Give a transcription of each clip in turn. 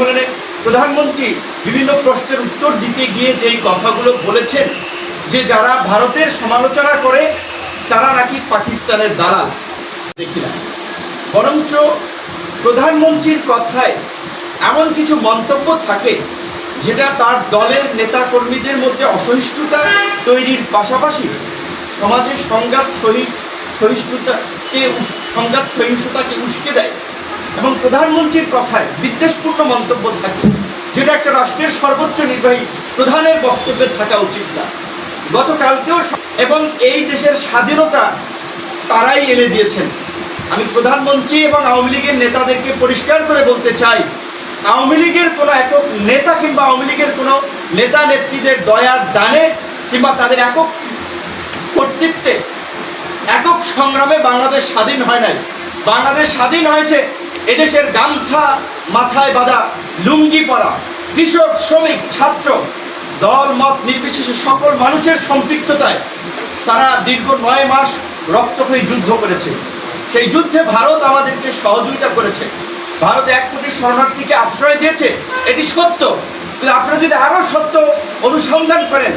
সম্মেলনে প্রধানমন্ত্রী বিভিন্ন প্রশ্নের উত্তর দিতে গিয়ে যেই কথাগুলো বলেছেন যে যারা ভারতের সমালোচনা করে তারা নাকি পাকিস্তানের দালাল, দেখি না, বরঞ্চ প্রধানমন্ত্রীর কথায় এমন কিছু মন্তব্য থাকে যেটা তার দলের নেতাকর্মীদের মধ্যে অসহিষ্ণুতা তৈরির পাশাপাশি সমাজে সহিংসতাকে উস্কে দেয় এবং প্রধানমন্ত্রীর কথায় বিদ্বেষপূর্ণ মন্তব্য থাকে, যেটা একটা রাষ্ট্রের সর্বোচ্চ নির্বাহী প্রধানের বক্তব্যে থাকা উচিত না। গতকালকেও এবং এই দেশের স্বাধীনতা তারাই এনে দিয়েছেন। আমি প্রধানমন্ত্রী এবং আওয়ামী লীগের নেতাদেরকে পরিষ্কার করে বলতে চাই, আওয়ামী লীগের কোনো একক নেতা কিংবা আওয়ামী লীগের কোনো নেতা নেত্রীদের দয়ার দানে কিংবা তাদের একক কর্তৃত্বে, একক সংগ্রামে বাংলাদেশ স্বাধীন হয় নাই। বাংলাদেশ স্বাধীন হয়েছে এদেশের গামছা মাথায় বাঁধা, লুঙ্গি পরা, কৃষক, শ্রমিক, ছাত্র, দল মত নির্বিশেষে সকল মানুষের সম্পৃক্ততায় তারা দীর্ঘ 9 মাস রক্তক্ষয়ী যুদ্ধ করেছে। সেই যুদ্ধে ভারত আমাদেরকে সহযোগিতা করেছে, ভারত 1 কোটি শরণার্থীকে আশ্রয় দিয়েছে, এটি সত্য। কিন্তু আপনারা যদি আরও সত্য অনুসন্ধান করেন,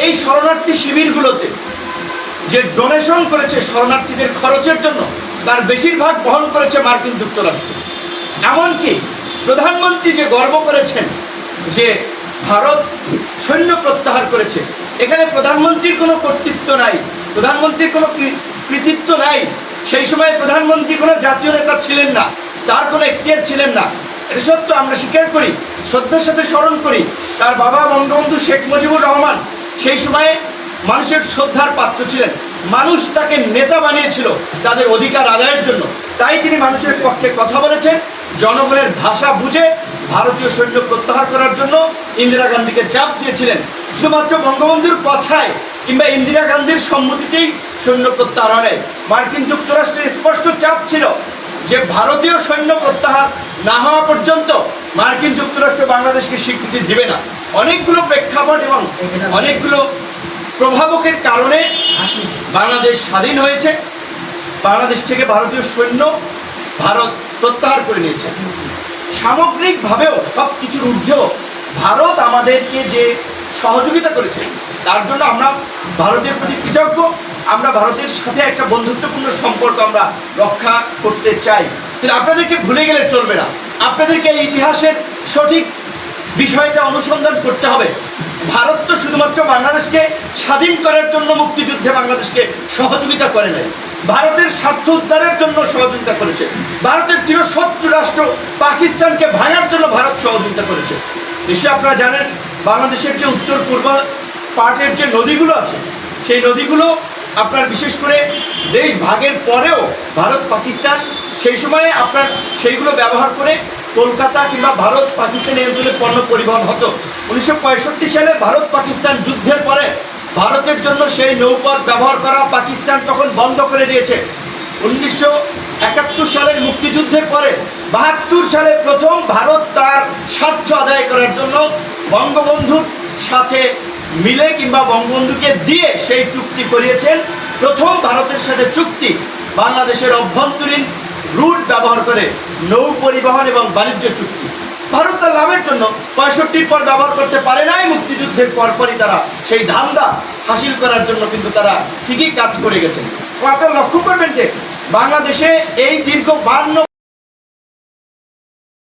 এই শরণার্থী শিবিরগুলোতে যে ডোনেশন করেছে শরণার্থীদের খরচের জন্য, তার বেশিরভাগ বহন করেছে মার্কিন যুক্তরাষ্ট্র। এমনকি প্রধানমন্ত্রী যে গর্ব করেছেন যে ভারত সৈন্য প্রত্যাহার করেছে, এখানে প্রধানমন্ত্রীর কোনো কর্তৃত্ব নাই, প্রধানমন্ত্রীর কোনো কৃতিত্ব নাই। সেই সময় প্রধানমন্ত্রী কোনো জাতীয় নেতা ছিলেন না, তার কোনো এখতিয়ার ছিলেন না, এটা সত্য, আমরা স্বীকার করি, শ্রদ্ধার সাথে স্মরণ করি। তার বাবা বঙ্গবন্ধু শেখ মুজিবুর রহমান সেই সময়ে মানুষের শ্রদ্ধার পাত্র ছিলেন, মানুষ তাকে নেতা বানিয়েছিল তাদের অধিকার আদায়ের জন্য। তাই তিনি মানুষের পক্ষে কথা বলেছেন, জনগণের ভাষা বুঝে ভারতীয় সৈন্য প্রত্যাহার করার জন্য ইন্দিরা গান্ধীকে চাপ দিয়েছিলেন। শুধুমাত্র বঙ্গবন্ধুর কথায় কিংবা ইন্দিরা গান্ধীর সম্মতিতেই সৈন্য প্রত্যাহার হয়। মার্কিন যুক্তরাষ্ট্রের স্পষ্ট চাপ ছিল যে ভারতীয় সৈন্য প্রত্যাহার না হওয়া পর্যন্ত মার্কিন যুক্তরাষ্ট্র বাংলাদেশকে স্বীকৃতি দিবে না। অনেকগুলো প্রেক্ষাপট এবং অনেকগুলো প্রভাবকের কারণে বাংলাদেশ স্বাধীন হয়েছে। বাংলাদেশ থেকে ভারতীয় সৈন্য ভারত প্রত্যাহার করে নিয়েছে। সামগ্রিকভাবেও সব কিছুর ঊর্ধ্বেও ভারত আমাদেরকে যে সহযোগিতা করেছে তার জন্য আমরা ভারতের প্রতি কৃতজ্ঞ। আমরা ভারতের সাথে একটা বন্ধুত্বপূর্ণ সম্পর্ক আমরা রক্ষা করতে চাই, কিন্তু আপনাদেরকে ভুলে গেলে চলবে না। আপনাদেরকে এই ইতিহাসের সঠিক বিষয়টা অনুসন্ধান করতে হবে। ভারত তো শুধুমাত্র বাংলাদেশকে স্বাধীন করার জন্য মুক্তিযুদ্ধে বাংলাদেশকে সহযোগিতা করে নাই, ভারতের স্বার্থ উদ্ধারের জন্য সহযোগিতা করেছে। ভারতের চিরশত্রু রাষ্ট্র পাকিস্তানকে ভাঙার জন্য ভারত সহযোগিতা করেছে। নিশ্চয়ই আপনারা জানেন, বাংলাদেশের যে উত্তর পূর্ব পার্টের যে নদীগুলো আছে, সেই নদীগুলো আপনার বিশেষ করে দেশ ভাগের পরেও ভারত পাকিস্তান সেই সময়ে আপনার সেইগুলো ব্যবহার করে কলকাতা কিংবা ভারত পাকিস্তান এই অঞ্চলে পণ্য পরিবহন হতো। 1965 সালে ভারত পাকিস্তান যুদ্ধের পরে ভারতের জন্য সেই নৌপথ ব্যবহার করা পাকিস্তান তখন বন্ধ করে দিয়েছে। 1971 সালের মুক্তিযুদ্ধের পরে 72 সালে প্রথম ভারত তার স্বার্থ আদায় করার জন্য বঙ্গবন্ধুর সাথে মিলে কিংবা বঙ্গবন্ধুকে দিয়ে সেই চুক্তি করিয়েছেন। প্রথম ভারতের সাথে চুক্তি বাংলাদেশের অভ্যন্তরীণ রুট ব্যবহার করে নৌ পরিবহন এবং বাণিজ্য চুক্তি। ভারত তার লাভের জন্য 65 পর ব্যবহার করতে পারে নাই, মুক্তিযুদ্ধের পরপরই তারা সেই ধান্দা হাসিল করার জন্য কিন্তু তারা ঠিকই কাজ করে গেছেন। আপনারা লক্ষ্য করবেন যে বাংলাদেশে এই দীর্ঘ 52